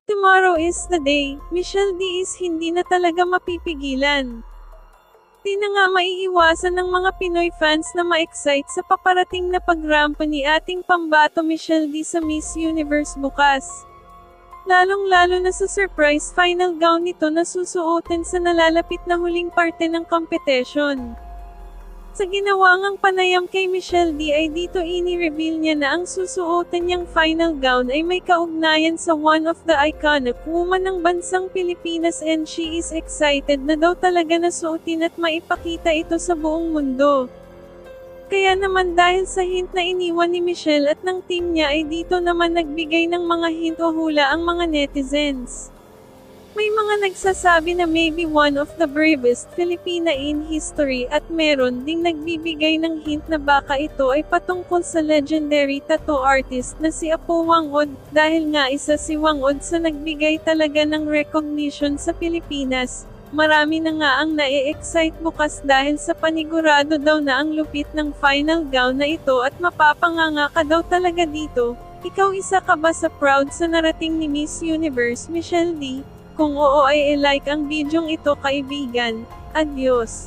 Tomorrow is the day, Michelle D is hindi na talaga mapipigilan. Di na nga maiiwasan ng mga Pinoy fans na ma-excite sa paparating na pagrampa ni ating pambato Michelle D sa Miss Universe bukas. Lalong-lalo na sa surprise final gown nito na susuotin sa nalalapit na huling parte ng competition. Sa ginawa ngang panayam kay Michelle D ay dito ini-reveal niya na ang susuotin niyang final gown ay may kaugnayan sa one of the iconic woman ng bansang Pilipinas and she is excited na daw talaga na suotin at maipakita ito sa buong mundo. Kaya naman dahil sa hint na iniwan ni Michelle at ng team niya ay dito naman nagbigay ng mga hint o hula ang mga netizens. May mga nagsasabi na maybe one of the bravest Filipina in history at meron ding nagbibigay ng hint na baka ito ay patungkol sa legendary tattoo artist na si Apo Wang Od dahil nga isa si Wang Od sa nagbigay talaga ng recognition sa Pilipinas. Marami na nga ang na-excite bukas dahil sa panigurado daw na ang lupit ng final gown na ito at mapapanganga ka daw talaga dito. Ikaw isa ka ba sa proud sa narating ni Miss Universe Michelle D? Kung oo ay i-like ang bidyong ito kaibigan. Adios!